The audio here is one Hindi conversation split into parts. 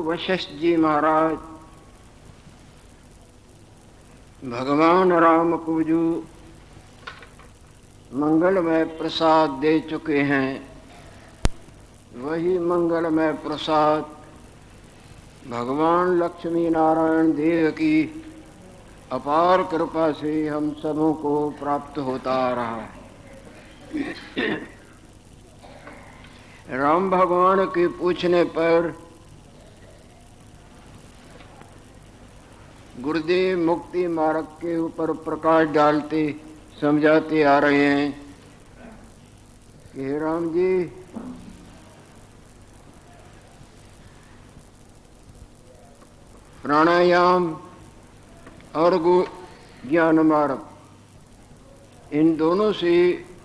वशिष्ठ जी महाराज भगवान राम को जो मंगलमय प्रसाद दे चुके हैं, वही मंगलमय प्रसाद भगवान लक्ष्मी नारायण देव की अपार कृपा से हम सबों को प्राप्त होता आ रहा है। राम भगवान के पूछने पर गुरुदेव मुक्ति मार्ग के ऊपर प्रकाश डालते समझाते आ रहे हैं कि हे राम जी, प्राणायाम और ज्ञान मार्ग, इन दोनों से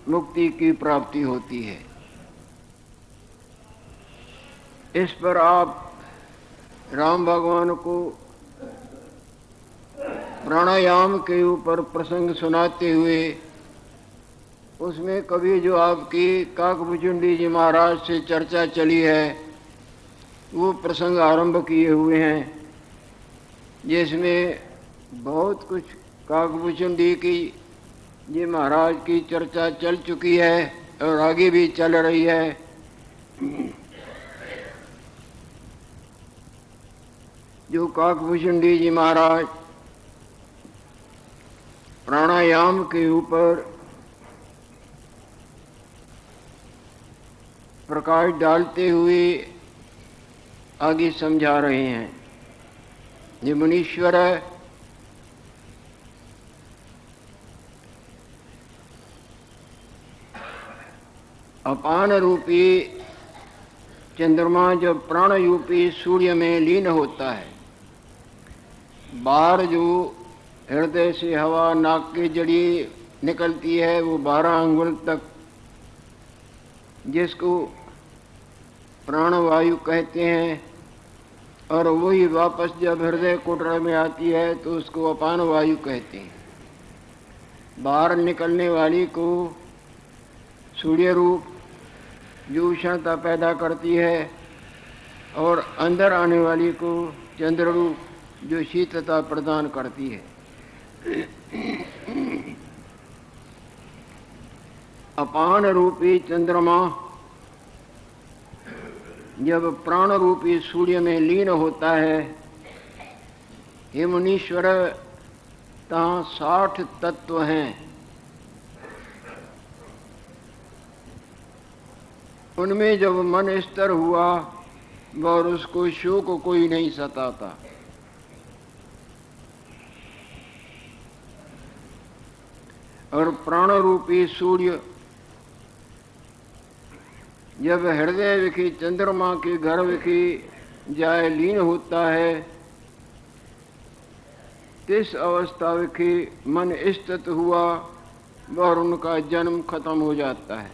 मुक्ति की प्राप्ति होती है। इस पर आप राम भगवान को प्राणायाम के ऊपर प्रसंग सुनाते हुए उसमें कभी जो आपकी काकभुचुंडी जी महाराज से चर्चा चली है वो प्रसंग आरंभ किए हुए हैं, जिसमें बहुत कुछ काकभुचुंडी की जी महाराज की चर्चा चल चुकी है और आगे भी चल रही है। जो काकभुचुंडी जी महाराज प्राणायाम के ऊपर प्रकाश डालते हुए आगे समझा रहे हैं। ये मुनीश्वर अपान रूपी चंद्रमा जब प्राण रूपी सूर्य में लीन होता है, बाहर जो हृदय से हवा नाक के जरिए निकलती है वो 12 अंगुल तक, जिसको प्राणवायु कहते हैं, और वही वापस जब हृदय कुटरा में आती है तो उसको अपान वायु कहते हैं। बाहर निकलने वाली को सूर्य रूप जो उष्णता पैदा करती है, और अंदर आने वाली को चंद्र रूप जो शीतलता प्रदान करती है। अपान रूपी चंद्रमा जब प्राण रूपी सूर्य में लीन होता है, हे मुनीश्वर, तहाँ 60 तत्व हैं। उनमें जब मन स्थिर हुआ और उसको शोक कोई नहीं सताता। और प्राण रूपी सूर्य जब हृदय विखी चंद्रमा के घर विखी जाए लीन होता है, तिस अवस्था विखी मन स्थित हुआ और उनका जन्म खत्म हो जाता है।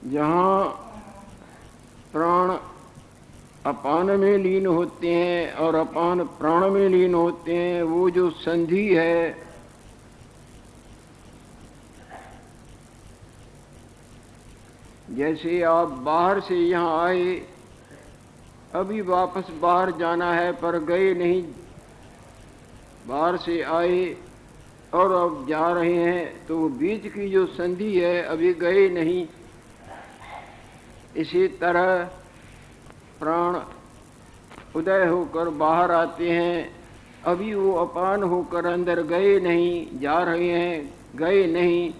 जहाँ प्राण अपान में लीन होते हैं और अपान प्राण में लीन होते हैं, वो जो संधि है जैसे आप बाहर से यहाँ आए, अभी वापस बाहर जाना है पर गए नहीं, बाहर से आए और अब जा रहे हैं, तो बीच की जो संधि है अभी गए नहीं। इसी तरह प्राण उदय होकर बाहर आते हैं, अभी वो अपान होकर अंदर गए नहीं, जा रहे हैं, गए नहीं।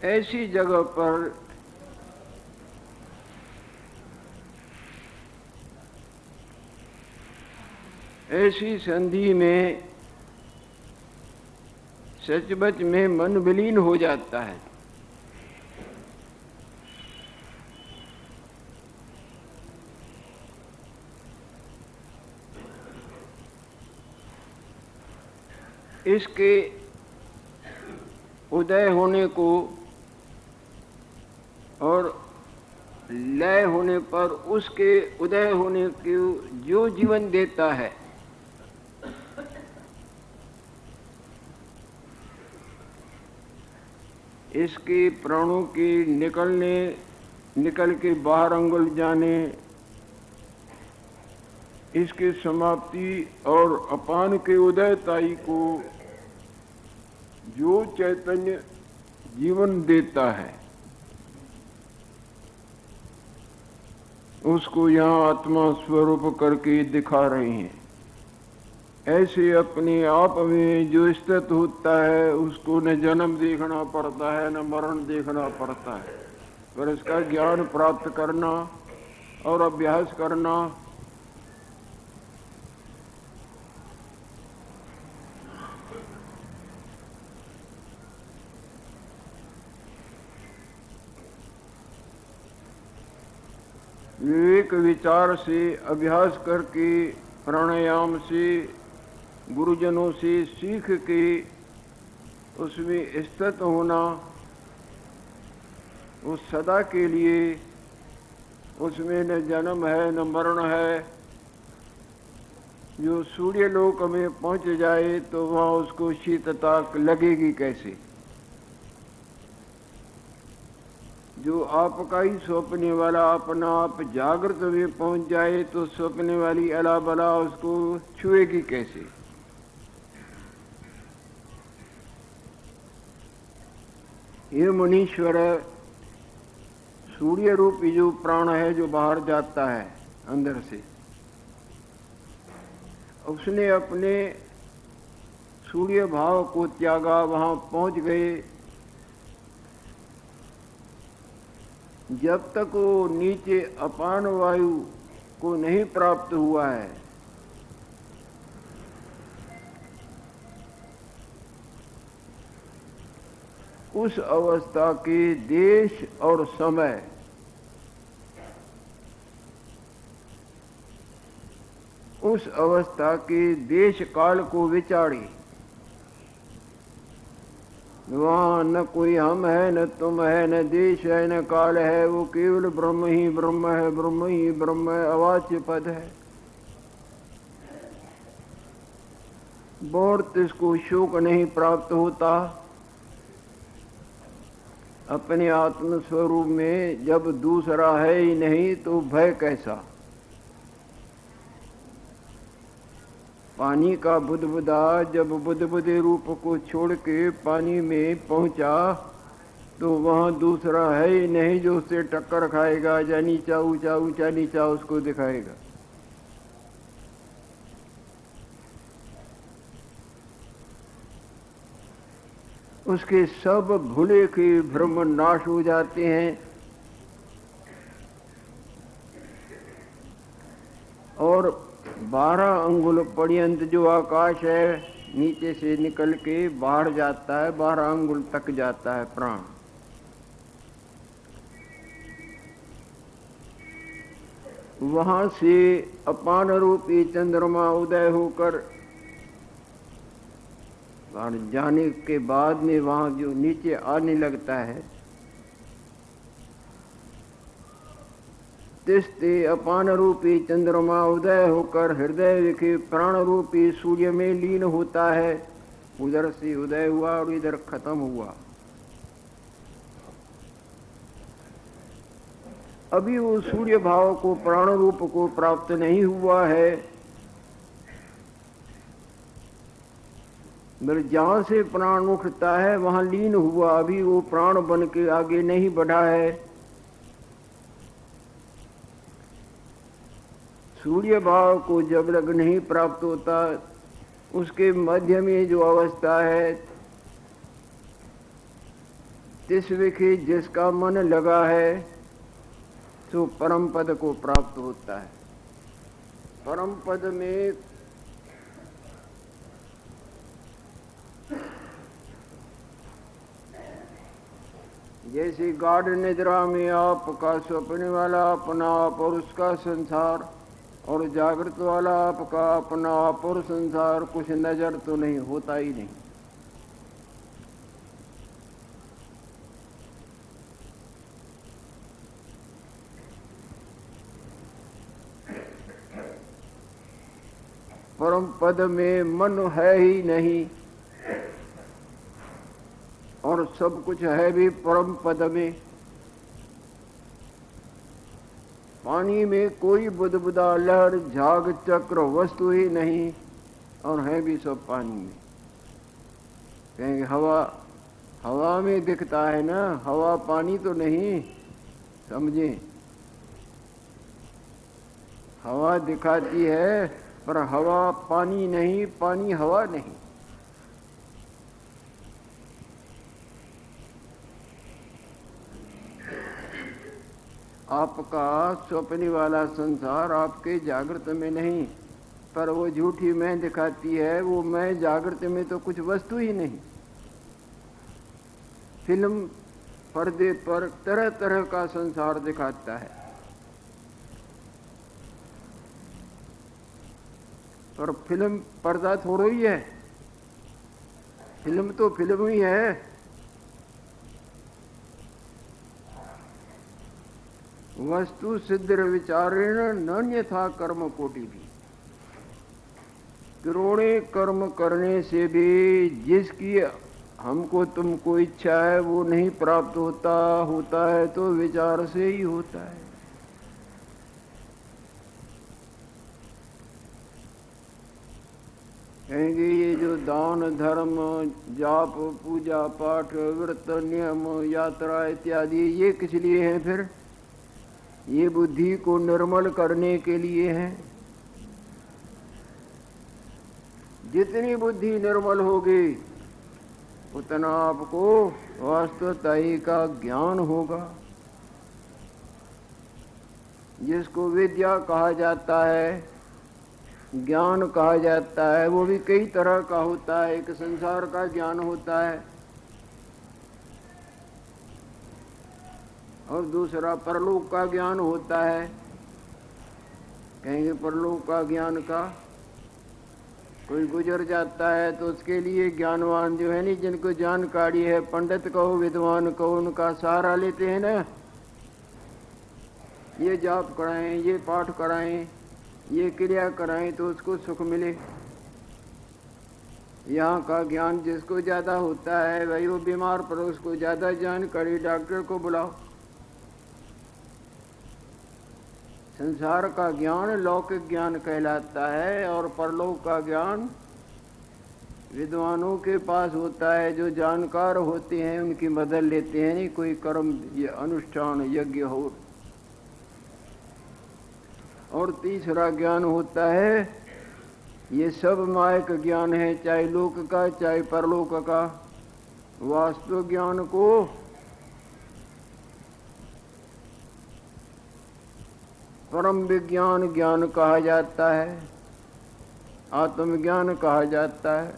ऐसी जगह पर ऐसी संधि में सचमुच में मन विलीन हो जाता है। इसके उदय होने को और लय होने पर उसके उदय होने को जो जीवन देता है, इसके प्राणों के निकल के बाहर अंगुल जाने, इसकी समाप्ति और अपान के उदयताई को जो चैतन्य जीवन देता है, उसको यहाँ आत्मा स्वरूप करके दिखा रहे हैं। ऐसे अपने आप में जो स्थित होता है, उसको न जन्म देखना पड़ता है न मरण देखना पड़ता है, पर इसका ज्ञान प्राप्त करना और अभ्यास करना विवेक विचार से, अभ्यास करके, प्राणायाम से, गुरुजनों से सीख के उसमें स्थित होना, उस सदा के लिए उसमें न जन्म है न मरण है। जो सूर्य लोक में पहुंच जाए तो वहाँ उसको शीतलता लगेगी कैसे? जो आपका ही सौंपने वाला अपना आप जागृत में पहुंच जाए तो सौंपने वाली अला बला उसको छुएगी कैसे? ये मुनीश्वर सूर्य रूपी जो प्राण है, जो बाहर जाता है अंदर से, उसने अपने सूर्य भाव को त्यागा, वहां पहुंच गए। जब तक वो नीचे अपान वायु को नहीं प्राप्त हुआ है, उस अवस्था के देश और समय उस अवस्था के देश काल को विचारी। वहाँ न कोई हम है, न तुम है, न देश है, न काल है, वो केवल ब्रह्म ही ब्रह्म है, ब्रह्म ही ब्रह्म है, अवाच्य पद है। बहुत इसको शोक नहीं प्राप्त होता। अपने आत्म स्वरूप में जब दूसरा है ही नहीं तो भय कैसा? पानी का बुदबुदा जब बुदबुदे रूप को छोड़ के पानी में पहुंचा तो वहां दूसरा है ही नहीं जो उससे टक्कर खाएगा, या नीचा ऊंचा ऊंचा नीचा उसको दिखाएगा। उसके सब भूले के भ्रम नाश हो जाते हैं और 12 अंगुल पर्यंत जो आकाश है नीचे से निकल के बाहर जाता है, 12 अंगुल तक जाता है प्राण। वहां से अपान रूपी चंद्रमा उदय होकर जाने के बाद में वहां जो नीचे आने लगता है, तिस्ते अपान रूपी चंद्रमा उदय होकर हृदय के प्राण रूपी सूर्य में लीन होता है। उधर से उदय हुआ और इधर खत्म हुआ। अभी वो सूर्य भाव को, प्राण रूप को प्राप्त नहीं हुआ है। जहां से प्राण उठता है वहां लीन हुआ, अभी वो प्राण बन के आगे नहीं बढ़ा है। सूर्य भाव को जब लग नहीं प्राप्त होता, उसके मध्य में जो अवस्था है, तिसविखी जिसका मन लगा है तो परम पद को प्राप्त होता है। परम पद में जैसे गाढ़ निद्रा में आपका स्वप्न वाला अपना आप और उसका संसार, और जागृत वाला आपका अपना आप और संसार, कुछ नजर तो नहीं होता ही नहीं। परम पद में मन है ही नहीं और और सब कुछ है भी परम पद में। पानी में कोई बुदबुदा लहर झाग चक्र वस्तु ही नहीं, और है भी सब पानी में। कहेंगे हवा, हवा में दिखता है ना, हवा पानी तो नहीं, समझे। हवा दिखाती है पर हवा पानी नहीं, पानी हवा नहीं। आपका स्वप्न वाला संसार आपके जागृत में नहीं, पर वो झूठी मैं दिखाती है। वो मैं जागृत में तो कुछ वस्तु ही नहीं। फिल्म पर्दे पर तरह तरह का संसार दिखाता है, पर फिल्म पर्दा थोड़ा ही है। फिल्म तो फिल्म ही है। वस्तु सिद्ध विचारेण नन्यथा कर्म कोटि भी। करोड़े कर्म करने से भी जिसकी हमको तुमको इच्छा है वो नहीं प्राप्त होता है तो विचार से ही होता है। कहेंगे ये जो दान धर्म जाप पूजा पाठ व्रत नियम यात्रा इत्यादि ये किस लिए हैं? फिर ये बुद्धि को निर्मल करने के लिए है। जितनी बुद्धि निर्मल होगी उतना आपको वास्तवताई का ज्ञान होगा। जिसको विद्या कहा जाता है, ज्ञान कहा जाता है, वो भी कई तरह का होता है। एक संसार का ज्ञान होता है और दूसरा परलोक का ज्ञान होता है। कहेंगे परलोक का ज्ञान का कोई गुजर जाता है तो उसके लिए ज्ञानवान जो है नहीं, जिनको जानकारी है, पंडित कहो विद्वान कहो, उनका सहारा लेते हैं ना। ये जाप कराएं, ये पाठ कराएं, ये क्रिया कराएं तो उसको सुख मिले। यहाँ का ज्ञान जिसको ज्यादा होता है भाई वो बीमार पर उसको ज्यादा जानकारी, डॉक्टर को बुलाओ। संसार का ज्ञान लौकिक ज्ञान कहलाता है और परलोक का ज्ञान विद्वानों के पास होता है, जो जानकार होते हैं उनकी मदद लेते हैं। नहीं कोई कर्म अनुष्ठान यज्ञ हो। और तीसरा ज्ञान होता है, ये सब मायक ज्ञान है, चाहे लोक का चाहे परलोक का। वास्तव ज्ञान को परम विज्ञान ज्ञान कहा जाता है, आत्मज्ञान कहा जाता है।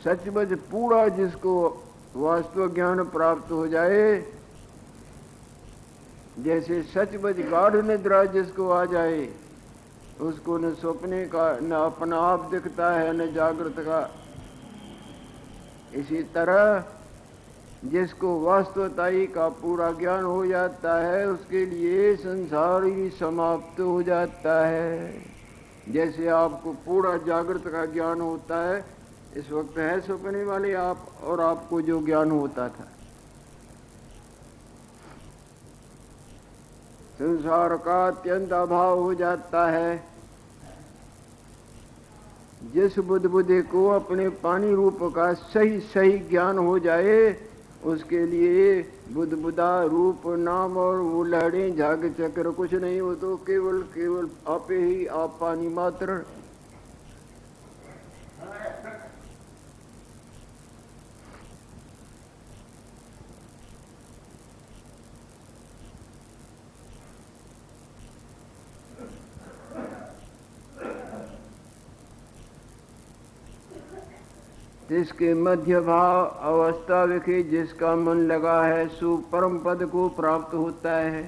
सचमुच पूरा जिसको वास्तव ज्ञान प्राप्त हो जाए, जैसे सचमुच गाढ़ निद्रा जिसको आ जाए, उसको न सपने का न अपना आप दिखता है न जागृत का। इसी तरह जिसको वास्तवताई का पूरा ज्ञान हो जाता है उसके लिए संसार ही समाप्त हो जाता है। जैसे आपको पूरा जागृत का ज्ञान होता है, इस वक्त है सपने वाले आप, और आपको जो ज्ञान होता था संसार का अत्यंत अभाव हो जाता है। जिस बुद्धि को अपने पानी रूप का सही सही ज्ञान हो जाए उसके लिए बुद्धबुदा रूप नाम और वो लहरें झाग चक्र कुछ नहीं, हो तो केवल आप ही आप पानी मात्र। जिसके मध्य भाव अवस्था विखे जिसका मन लगा है सो परम पद को प्राप्त होता है।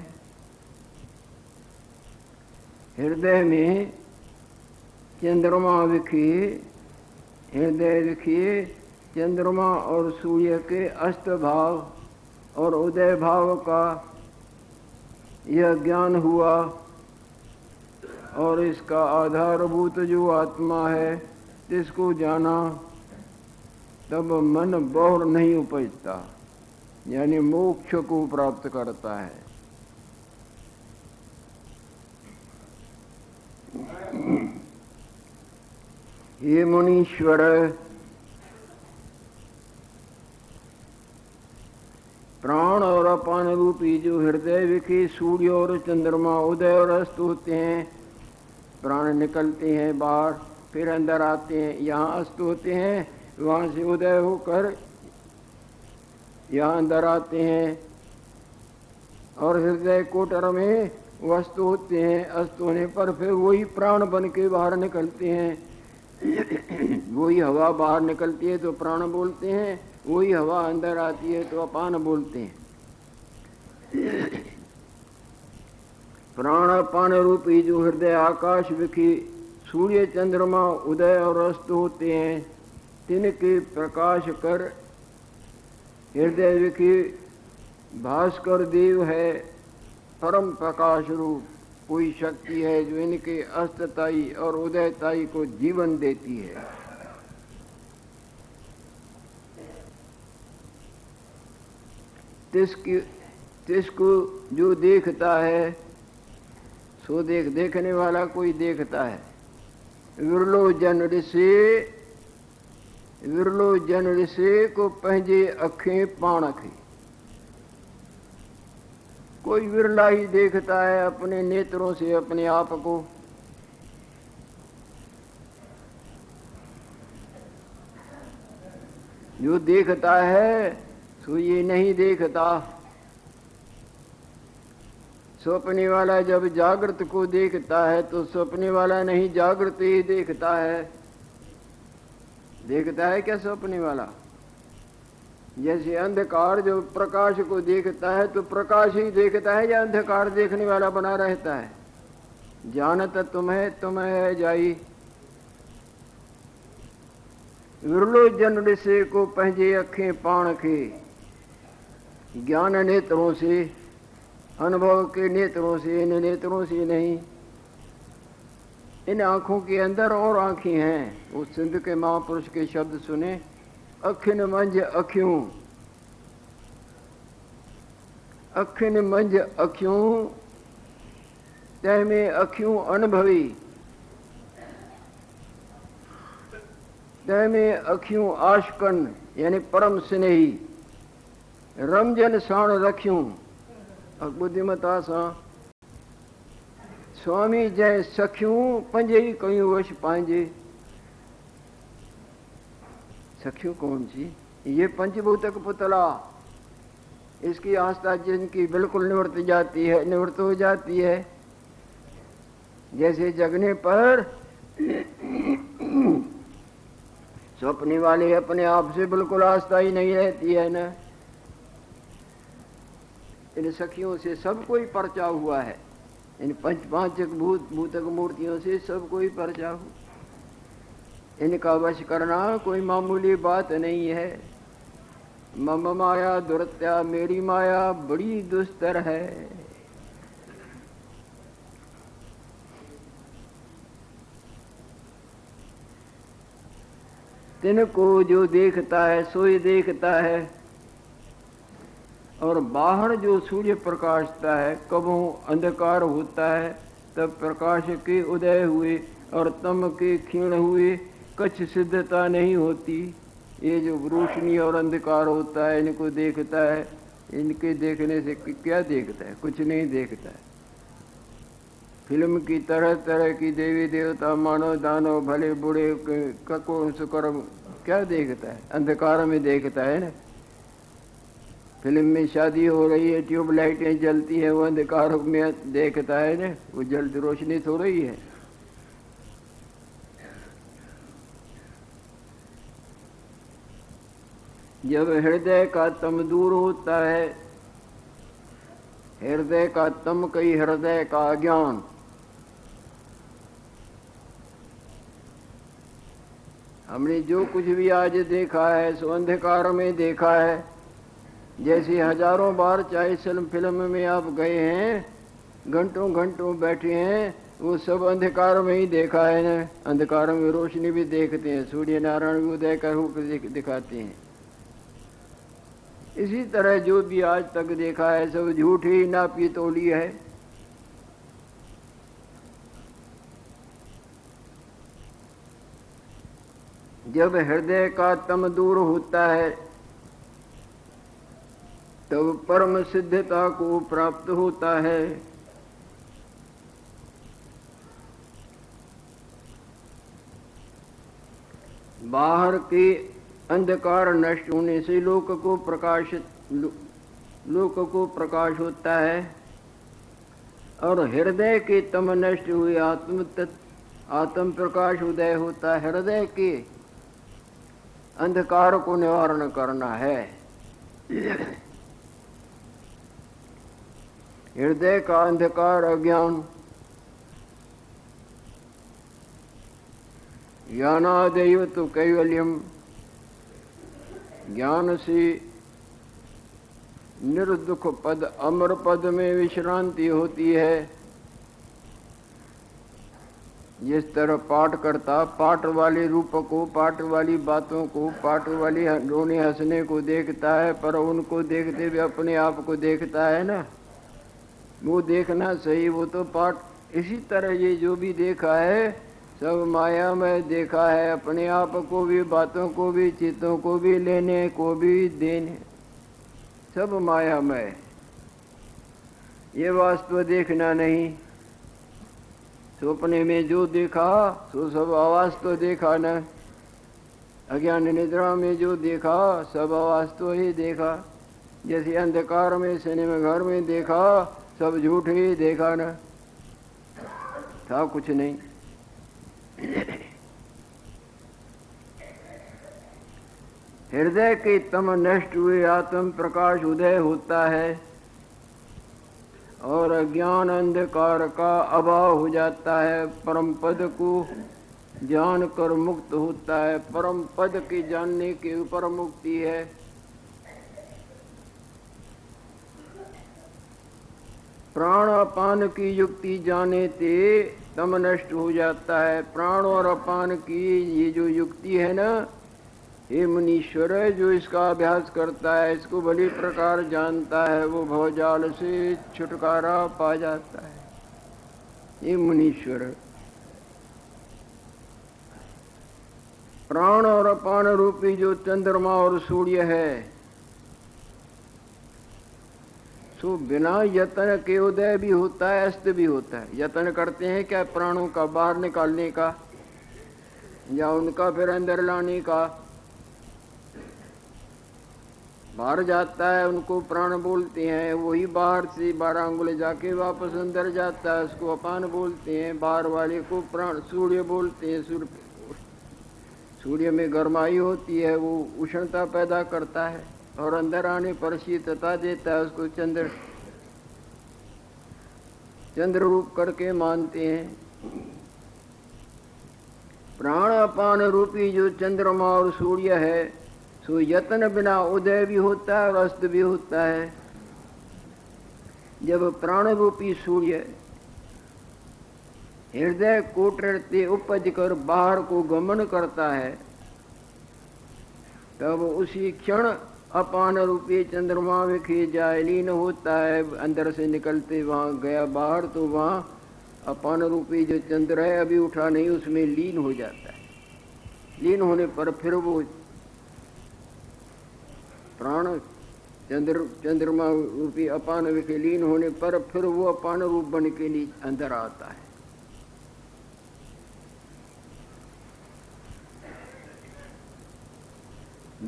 हृदय में चंद्रमा विखे, हृदय विखे चंद्रमा और सूर्य के अस्त भाव और उदय भाव का यह ज्ञान हुआ, और इसका आधारभूत जो आत्मा है इसको जाना। तब मन बहुर नहीं उपजता, यानी मोक्ष को प्राप्त करता है। हे मुनीश्वर, प्राण और अपान रूपी जो हृदय विखे सूर्य और चंद्रमा उदय और अस्त होते हैं, प्राण निकलते हैं बाहर, फिर अंदर आते हैं, यहाँ अस्त होते हैं, वहाँ से उदय होकर यहाँ अंदर आते हैं, और हृदय कोटर में वो अस्त होते हैं। अस्त होने पर फिर वही प्राण बन के बाहर निकलते हैं। वही हवा बाहर निकलती है तो प्राण बोलते हैं, वही हवा अंदर आती है तो अपान बोलते हैं। प्राण अपान रूपी जो हृदय आकाश विखी सूर्य चंद्रमा उदय और अस्त होते हैं, तिनके प्रकाश कर हृदय विखी भास्कर देव है, परम प्रकाश रूप कोई शक्ति है जो इनके अस्तताई और उदयताई को जीवन देती है। तिसको जो देखता है सो देखने वाला कोई देखता है। विरलो जन ऋषि को पंहिंजे अखें पाणखे, कोई विरला ही देखता है अपने नेत्रों से अपने आप को। जो देखता है सो ये नहीं देखता। सपने वाला जब जागृत को देखता है तो सपने वाला नहीं जागृत ही देखता है। देखता है क्या सपने वाला? जैसे अंधकार जो प्रकाश को देखता है तो प्रकाश ही देखता है या अंधकार देखने वाला बना रहता है? जानत तुम्हें है जाई। विरलो जन ऋषि को पंहिंजे अखें पाण खे, ज्ञान नेत्रों से, अनुभव के नेत्रों से, इन नेत्रों से नहीं। इन आँखों के अंदर और आँखें हैं। उस सिंध के महापुरुष के शब्द सुने, अखिन मंझ अखियूं, अखिन मंझ अखियूं, तंहिंमें अखियूं अनुभवी, तंहिंमें अखियूं आशकन यानी परम स्नेही, रमजन साण रखियूं बुद्धिमता सां, स्वामी जय सखियूं पंजे ही कयूं वश पांजे। सखियों कौन सी? ये पंचभूतक पुतला, इसकी आस्था जिनकी बिल्कुल निवृत्त हो जाती है। जैसे जगने पर सपने वाले अपने आप से बिल्कुल आस्था ही नहीं रहती है ना। इन सखियों से सब कोई परचा हुआ है। इन पांचक भूतक मूर्तियों से सब कोई परचा हुआ। इनका वश करना कोई मामूली बात नहीं है। मम माया दुरत्या, मेरी माया बड़ी दुस्तर है। तिनको जो देखता है सोई देखता है। और बाहर जो सूर्य प्रकाशता है, कबों अंधकार होता है तब प्रकाश के उदय हुए और तम के क्षीण हुए कुछ सिद्धता नहीं होती। ये जो रोशनी और अंधकार होता है इनको देखता है, इनके देखने से क्या देखता है? कुछ नहीं देखता है। फिल्म की तरह तरह की देवी देवता, मानव दानव, भले बुढ़े, कको सुकर्म, क्या देखता है? अंधकार में देखता है ना। फिल्म में शादी हो रही है, ट्यूबलाइटें जलती हैं, वो अंधकार में देखता है ना, वो जल्द रोशनी हो रही है। जब हृदय का तम दूर होता है, हृदय का तम कई हृदय का अज्ञान, हमने जो कुछ भी आज देखा है सो अंधकार में देखा है। जैसे हजारों बार चाहे फिल्म में आप गए हैं, घंटों घंटों बैठे हैं, वो सब अंधकार में ही देखा है ना। अंधकार में रोशनी भी देखते हैं, सूर्य नारायण भी उदय कर दिखाते हैं। इसी तरह जो भी आज तक देखा है सब झूठ ही नापी तोली है। जब हृदय का तम दूर होता है तब परम सिद्धता को प्राप्त होता है। बाहर के अंधकार नष्ट होने से लोक को प्रकाश होता है और हृदय के तम नष्ट हुए आत्म प्रकाश उदय होता है। हृदय के अंधकार को निवारण करना है। हृदय का अंधकार अज्ञान, ज्ञानादेव तो कैवल्यम, ज्ञान से निर्दुख पद अमर पद में विश्रांति होती है। जिस तरह पाठ करता पाठ वाले रूप को, पाठ वाली बातों को, पाठ वाली रोने हंसने को देखता है, पर उनको देखते हुए अपने आप को देखता है ना, वो देखना सही, वो तो पाठ। इसी तरह ये जो भी देखा है सब माया में देखा है, अपने आप को भी, बातों को भी, चित्तों को भी, लेने को भी, देने, सब माया में। ये वास्तव देखना नहीं। सपने में जो देखा तो सब अवास्तव देखा न। अज्ञान निद्रा में जो देखा सब अवास्तव ही देखा। जैसे अंधकार में सिनेमा घर में देखा सब झूठ ही देखा न, था कुछ नहीं। हृदय के तम नष्ट हुए आत्म प्रकाश उदय होता है और अज्ञान अंधकार का अभाव हो जाता है। परम पद को जान कर मुक्त होता है। परम पद के जानने के ऊपर मुक्ति है। प्राण अपान की युक्ति जाने ते तम नष्ट हो जाता है। प्राण और अपान की ये जो युक्ति है ना, ये मुनीश्वर है जो इसका अभ्यास करता है, इसको भली प्रकार जानता है, वो भवजाल से छुटकारा पा जाता है। ये मुनीश्वर है। प्राण और अपान रूपी जो चंद्रमा और सूर्य है, सो बिना यत्न के उदय भी होता है, अस्त भी होता है। यत्न करते हैं क्या प्राणों का बाहर निकालने का या उनका फिर अंदर लाने का। बाहर जाता है उनको प्राण बोलते हैं, वही बाहर से 12 अंगुल जाके वापस अंदर जाता है, उसको अपान बोलते हैं। बाहर वाले को प्राण सूर्य बोलते हैं। सूर्य में गर्माई होती है, वो उष्णता पैदा करता है और अंदर आने पर शीतलता देता है, उसको चंद्र रूप करके मानते हैं। प्राण अपान रूपी जो चंद्रमा और सूर्य है, सो यत्न बिना उदय भी होता है और अस्त भी होता है। जब प्राण रूपी सूर्य हृदय कोटरते उपज कर बाहर को गमन करता है, तब उसी क्षण अपान रूपी चंद्रमा विखे जाए लीन होता है। अंदर से निकलते वहाँ गया बाहर, तो वहाँ अपान रूपी जो चंद्र है अभी उठा नहीं, उसमें लीन हो जाता है। लीन होने पर फिर वो प्राण चंद्रमा रूपी अपान विखे लीन होने पर फिर वो अपान रूप बन के नीचे अंदर आता है।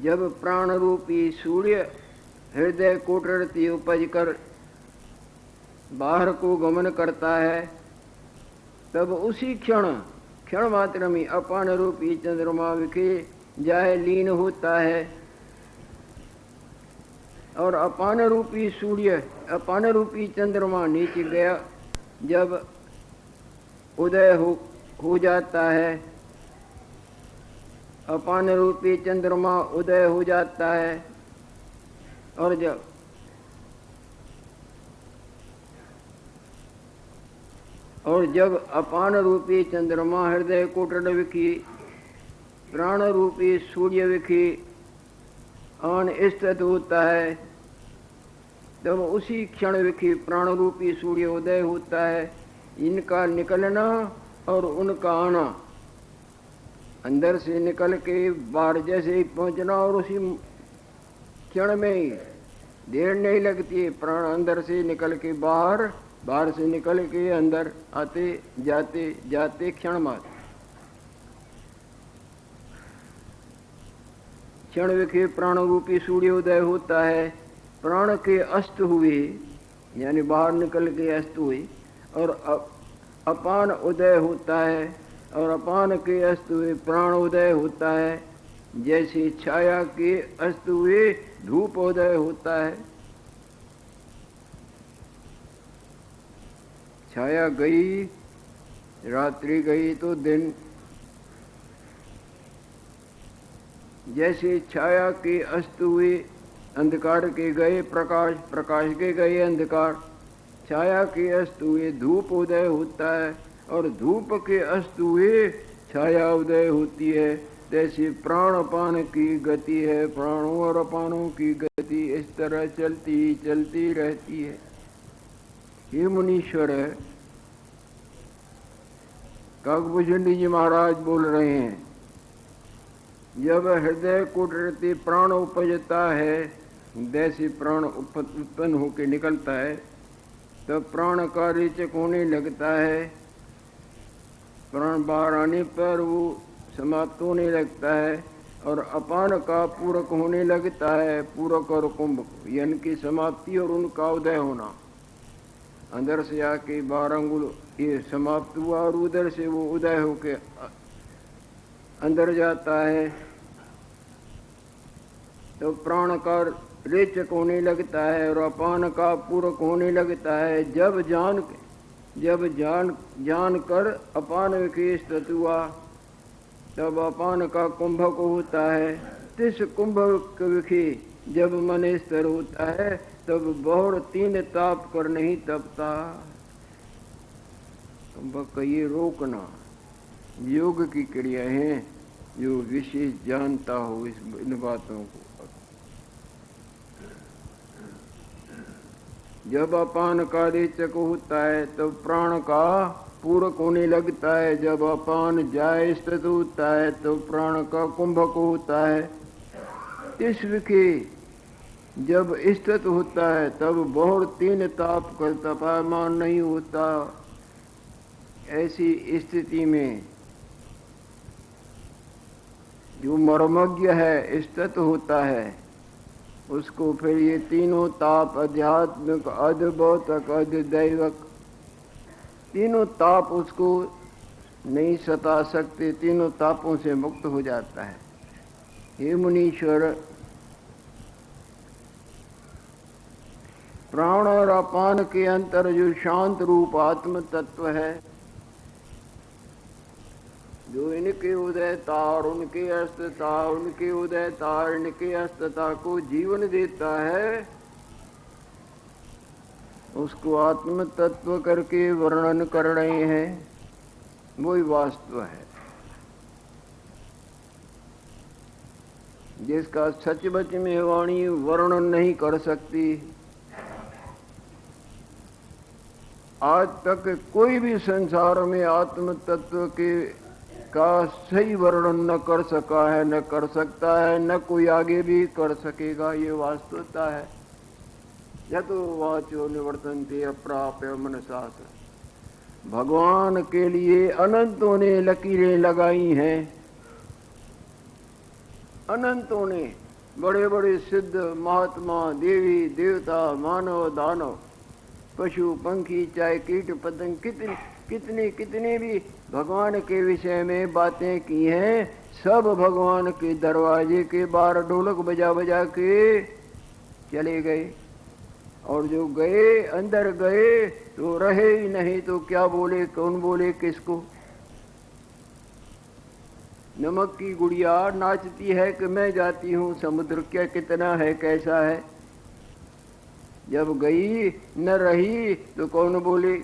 जब प्राण रूपी सूर्य हृदय कोटरती उपज कर बाहर को गमन करता है, तब उसी क्षण मात्र में अपान रूपी चंद्रमा विखे जाए लीन होता है और अपान रूपी सूर्य अपान रूपी चंद्रमा नीचे गया जब उदय हो जाता है। अपान रूपी चंद्रमा उदय हो जाता है और जब और जब अपान रूपी चंद्रमा हृदय कोटड़ विखी, प्राण रूपी सूर्य विखी आन स्थित होता है, तब उसी क्षण विखी प्राण रूपी सूर्य उदय होता है। इनका निकलना और उनका आना, अंदर से निकल के बाहर जैसे ही पहुंचना और उसी क्षण में ही, देर नहीं लगती है। प्राण अंदर से निकल के बाहर, बाहर से निकल के अंदर, आते जाते जाते क्षण मात्र। क्षण विखे प्राण रूपी सूर्य उदय होता है। प्राण के अस्त हुए, यानी बाहर निकल के अस्त हुए, और अपान उदय होता है, और अपान के अस्त हुए प्राण उदय होता है। जैसे छाया के अस्त हुए धूप उदय होता है। छाया गई, रात्रि गई तो दिन। जैसे छाया के अस्त हुए, अंधकार के गए प्रकाश, प्रकाश के गए अंधकार। छाया के अस्त हुए धूप उदय होता है, और धूप के अस्त हुए छाया उदय होती है। जैसे प्राण अपान की गति है, प्राणों और अपानों की गति इस तरह चलती चलती रहती है। ये मुनीश्वर है, काकभूषणी जी महाराज बोल रहे हैं। जब हृदय कुटरती प्राण उपजता है, हृदय से प्राण उत्पन्न होकर निकलता है, तब प्राण का रेचक होने लगता है। प्राण बाहर आने पर वो समाप्त होने लगता है, और अपान का पूरक होने लगता है। पूरक और कुंभ यानी कि समाप्ति और उनका उदय होना। अंदर से आके 12 अंगुल ये समाप्त हुआ, और उधर से वो उदय होके अंदर जाता है, तो प्राण का रेचक होने लगता है, और अपान का पूरक होने लगता है। जब जान कर अपान विखे स्थित हुआ, तब अपान का कुंभक होता है। तिस कुंभक विखे जब मन स्थिर होता है, तब बहुर 3 ताप कर नहीं तपता। कुंभक का ये रोकना योग की क्रिया है, जो विशेष जानता हो इन बातों को। जब अपान का रेचक होता है, तब प्राण का पूरक होने लगता है। जब अपान जाए स्थित होता है, तो प्राण का कुंभक होता है। इस विखे जब स्थित होता है, तब बहुत 3 ताप कर तपायमान नहीं होता। ऐसी स्थिति में जो मर्मज्ञ है स्थित होता है, उसको फिर ये तीनों ताप, आध्यात्मिक, अधिभौतिक, अधिदैवक, तीनों ताप उसको नहीं सता सकते। तीनों तापों से मुक्त हो जाता है। हे मुनीश्वर, प्राण और अपान के अंतर जो शांत रूप आत्म तत्व है, जो इनके उदयता और उनके अस्तता, उनके उदयता और इनके अस्तता को जीवन देता है, उसको आत्म तत्व करके वर्णन कर रहे हैं। वही वास्तव है, जिसका सचमुच में वाणी वर्णन नहीं कर सकती। आज तक कोई भी संसार में आत्म तत्व के का सही वर्णन न कर सका है, न कर सकता है, न कोई आगे भी कर सकेगा। ये वास्तवता है। यतो वाचो निवर्तन्ते अप्राप्य मनसा। भगवान के लिए अनंतों ने लकीरें लगाई हैं। अनंतों ने, बड़े बड़े सिद्ध महात्मा, देवी देवता, मानव दानव, पशु पंखी, चाहे कीट पतंग, कितने भी भगवान के विषय में बातें की हैं। सब भगवान के दरवाजे के बाहर ढोलक बजा बजा के चले गए, और जो गए अंदर गए तो रहे ही नहीं। तो क्या बोले, कौन बोले किसको? नमक की गुड़िया नाचती है कि मैं जाती हूँ समुद्र, क्या कितना है, कैसा है। जब गई न रही तो कौन बोले?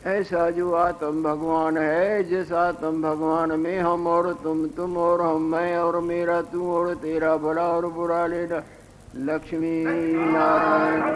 ऐसा जो आत्म भगवान है, जिस आत्म भगवान में हम और तुम और हम, मैं और मेरा तू और तेरा भला और बुरा लेना। लक्ष्मी नारायण।